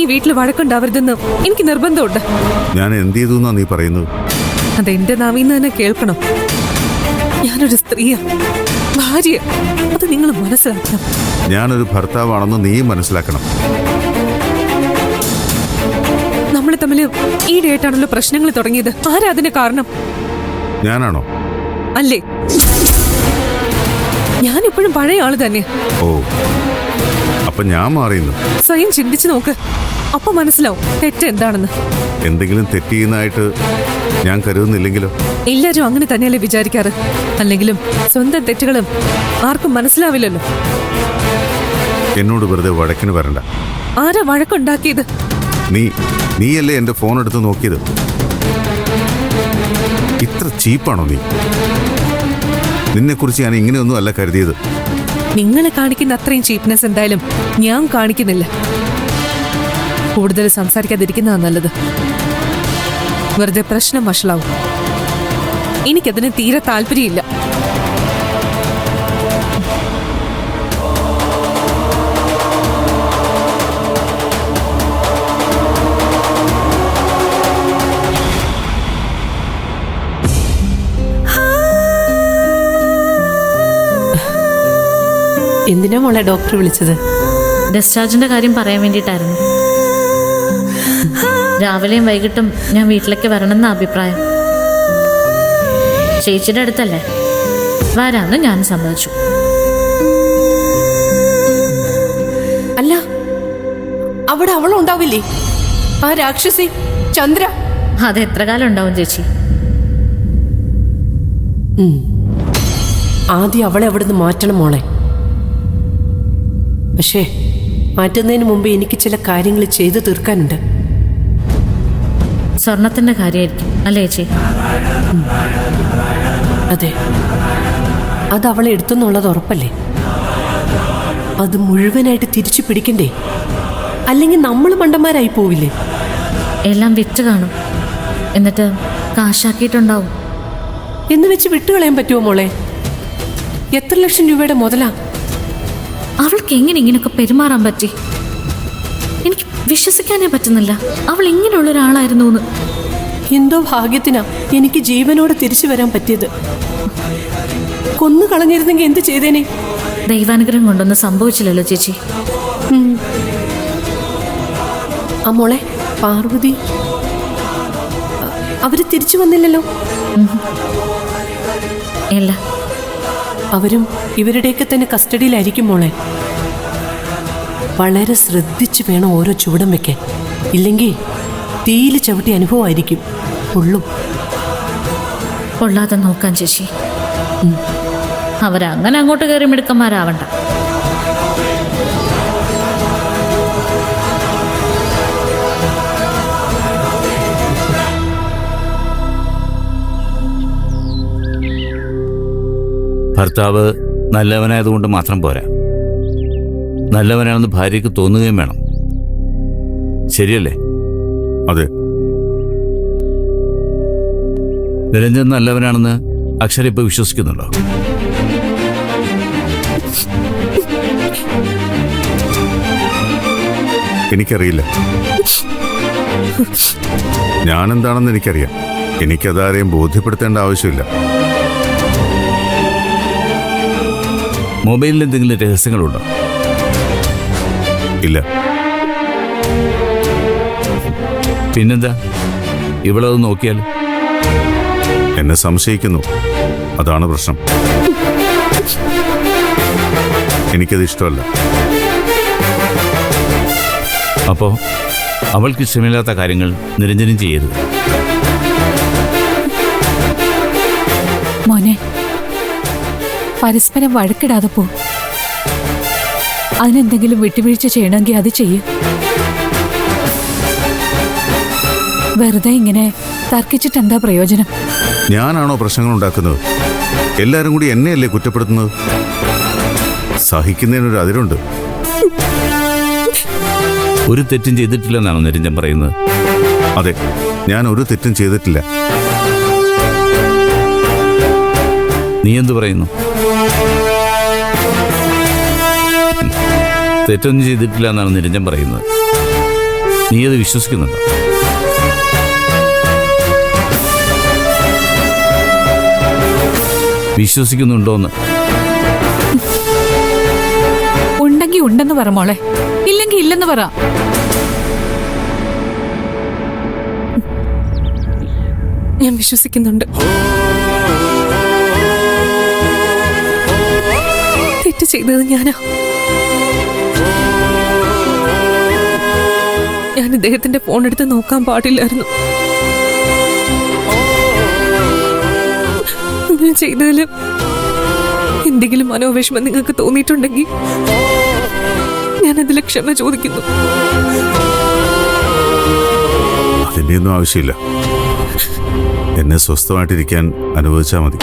ഈ വീട്ടിൽ വഴക്കുണ്ടാവരുതെന്ന് എനിക്ക് നിർബന്ധമുണ്ട്. ഞാൻ എന്ത് ചെയ്തു എന്നാ നീ പറയുന്നത്? അതെന്റെ നാവിന്ന് തന്നെ കേൾക്കണം. ഞാനൊരു സ്ത്രീയാ, ഭാര്യ. അത് നിങ്ങൾ മനസ്സിലാക്കണം. ഞാനൊരു ഭർത്താവാണെന്ന് നീ മനസ്സിലാക്കണം. നമ്മൾ തമ്മിൽ ഈയിടെയായിട്ടാണല്ലോ പ്രശ്നങ്ങൾ തുടങ്ങിയത്. ആരാ അതിന് കാരണം? ഞാനാണോ? അല്ലേ? ഞാനിപ്പോഴും പഴയ ആള് തന്നെ. ഓ, അപ്പൊ ഞാൻ മാറിയുന്നു. സ്വയം ചിന്തിച്ചു നോക്ക്, അപ്പൊ മനസ്സിലാവും തെറ്റ് എന്താണെന്ന്. എന്തെങ്കിലും തെറ്റ് ചെയ്യുന്നതായിട്ട് ഞാൻ കരുതുന്നില്ലെങ്കിലോ? എല്ലാരും അങ്ങനെ തന്നെയല്ലേ വിചാരിക്കാറ്. അല്ലെങ്കിലും സ്വന്തം തെറ്റുകളും ആർക്കും മനസ്സിലാവില്ലല്ലോ. എന്നോട് വെറുതെ വഴക്കിന് വരണ്ട. ആരാ വഴക്കുണ്ടാക്കിയത്? നീയല്ലേ എന്റെ ഫോൺ എടുത്ത് നോക്കിയത്? ഇത്ര ചീപ്പാണോ നീ? നിന്നെക്കുറിച്ച് ഞാൻ ഇങ്ങനെയൊന്നും അല്ല കരുതിയത്. നിങ്ങളെ കാണിക്കുന്ന അത്രയും ചീപ്നെസ് എന്തായാലും ഞാൻ കാണിക്കുന്നില്ല. കൂടുതൽ സംസാരിക്കാതിരിക്കുന്നതാണ് നല്ലത്. വെറുതെ പ്രശ്നം വഷളാവും. എനിക്കതിന് തീരെ താല്പര്യമില്ല. എന്തിനാ മോളെ ഡോക്ടർ വിളിച്ചത്? ഡിസ്ചാർജിന്റെ കാര്യം പറയാൻ വേണ്ടിയിട്ടായിരുന്നു. രാവിലെയും വൈകിട്ടും ഞാൻ വീട്ടിലേക്ക് വരണമെന്ന അഭിപ്രായം. ചേച്ചിയുടെ അടുത്തല്ലേ, വരാമെന്ന് ഞാൻ സമ്മതിച്ചു. അല്ല, അവിടെ അവളുണ്ടാവില്ലേ, ആ രാക്ഷസി ചന്ദ്ര? അത് എത്ര കാലം ഉണ്ടാവും ചേച്ചി? ആദ്യം അവളെ അവിടുന്ന് മാറ്റണം മോളെ. പക്ഷേ മാറ്റുന്നതിന് മുമ്പ് എനിക്ക് ചില കാര്യങ്ങൾ ചെയ്തു തീർക്കാനുണ്ട്. സ്വർണത്തിന്റെ കാര്യമായിരിക്കും അല്ലേ ചേച്ചി? അതെ, അത് അവളെ എടുത്തെന്നുള്ളത് ഉറപ്പല്ലേ? അത് മുഴുവനായിട്ട് തിരിച്ചു പിടിക്കണ്ടേ? അല്ലെങ്കിൽ നമ്മൾ മണ്ടന്മാരായി പോവില്ലേ? എല്ലാം വിറ്റ് കാണും, എന്നിട്ട് കാശാക്കിയിട്ടുണ്ടാവും. എന്ന് വെച്ച് വിട്ടുകളയാൻ പറ്റുമോ മോളെ? എത്ര ലക്ഷം രൂപയുടെ മുതലാ? അവൾക്ക് എങ്ങനെ ഇങ്ങനെയൊക്കെ പെരുമാറാൻ പറ്റി? എനിക്ക് വിശ്വസിക്കാനേ പറ്റുന്നില്ല അവൾ ഇങ്ങനെയുള്ള ഒരാളായിരുന്നു എന്ന്. എന്തോ ഭാഗ്യത്തിനാ എനിക്ക് ജീവനോടെ തിരിച്ചു വരാൻ പറ്റിയത്. കൊന്നു കളഞ്ഞിരുന്നെങ്കിൽ എന്ത് ചെയ്തേനെ? ദൈവാനുഗ്രഹം കൊണ്ടൊന്നും സംഭവിച്ചില്ലല്ലോ ചേച്ചി. ആ മോളെ പാർവതി, അവര് തിരിച്ചു വന്നില്ലല്ലോ. ഇല്ല, അവരും ഇവരുടെയൊക്കെ തന്നെ കസ്റ്റഡിയിലായിരിക്കും മോളെ. വളരെ ശ്രദ്ധിച്ചു വേണം ഓരോ ചുവടും വെക്കാൻ. ഇല്ലെങ്കിൽ തീയിൽ ചവിട്ടി അനുഭവമായിരിക്കും ഉള്ളും. കൊള്ളാതെ നോക്കാൻ ചേച്ചി. അവരങ്ങനെ അങ്ങോട്ട് കയറി മിടുക്കന്മാരാവണ്ട. ഭർത്താവ് നല്ലവനായതുകൊണ്ട് മാത്രം പോരാ, നല്ലവനാണെന്ന് ഭാര്യയ്ക്ക് തോന്നുകയും വേണം. ശരിയല്ലേ? അതെ. നിരഞ്ജൻ നല്ലവനാണെന്ന് അക്ഷര ഇപ്പൊ വിശ്വസിക്കുന്നുണ്ടോ? എനിക്കറിയില്ല. ഞാനെന്താണെന്ന് എനിക്കറിയാം. എനിക്കതാരെയും ബോധ്യപ്പെടുത്തേണ്ട ആവശ്യമില്ല. മൊബൈലിൽ എന്തെങ്കിലും രഹസ്യങ്ങളുണ്ടോ? ഇല്ല. പിന്നെന്താ, ഇവളത് നോക്കിയാൽ? എന്നെ സംശയിക്കുന്നു, അതാണ് പ്രശ്നം. എനിക്കത് ഇഷ്ടമല്ല. അപ്പോ അവൾക്ക് ഇഷ്ടമില്ലാത്ത കാര്യങ്ങൾ നിരഞ്ജനം ചെയ്യരുത്. മോനെ, പരസ്പരം വഴക്കിടാതെ പോ. അതിനെന്തെങ്കിലും വിട്ടുവീഴ്ച ചെയ്യണമെങ്കിൽ അത് ചെയ്യും. വെറുതെ ഇങ്ങനെ തർക്കിച്ചിട്ട് എന്താ പ്രയോജനം? ഞാനാണോ പ്രശ്നങ്ങൾ ഉണ്ടാക്കുന്നത്? എല്ലാരും കൂടി എന്നെയല്ലേ കുറ്റപ്പെടുത്തുന്നത്? സഹിക്കുന്നതിനൊരു അതിരുണ്ട്. ഒരു തെറ്റും ചെയ്തിട്ടില്ലെന്നാണോ നിരഞ്ജൻ പറയുന്നത്? അതെ, ഞാൻ ഒരു തെറ്റും ചെയ്തിട്ടില്ല. നീ എന്തു പറയുന്നു? തെറ്റൊന്നും ചെയ്തിട്ടില്ല എന്നാണ് നിരഞ്ജൻ പറയുന്നത്. നീ അത് വിശ്വസിക്കുന്നുണ്ടോ? വിശ്വസിക്കുന്നുണ്ടോന്ന്? ഉണ്ടെങ്കിൽ ഉണ്ടെന്ന് പറ മോളെ, ഇല്ലെങ്കിൽ ഇല്ലെന്ന് പറ. ഞാൻ വിശ്വസിക്കുന്നുണ്ട്. തെറ്റ് ചെയ്തത് ഞാനാ. ഞാൻ ഇദ്ദേഹത്തിന്റെ ഫോൺ എടുത്ത് നോക്കാൻ പാടില്ലായിരുന്നു. ഞാൻ ചെയ്തതിൽ എന്തെങ്കിലും മനോവിഷമം നിങ്ങൾക്ക് തോന്നിയിട്ടുണ്ടെങ്കിൽ ഞാനതിൽ ക്ഷമ ചോദിക്കുന്നു. അതിൻ്റെ ഒന്നും ആവശ്യമില്ല. എന്നെ സ്വസ്ഥമായിട്ടിരിക്കാൻ അനുവദിച്ചാൽ മതി.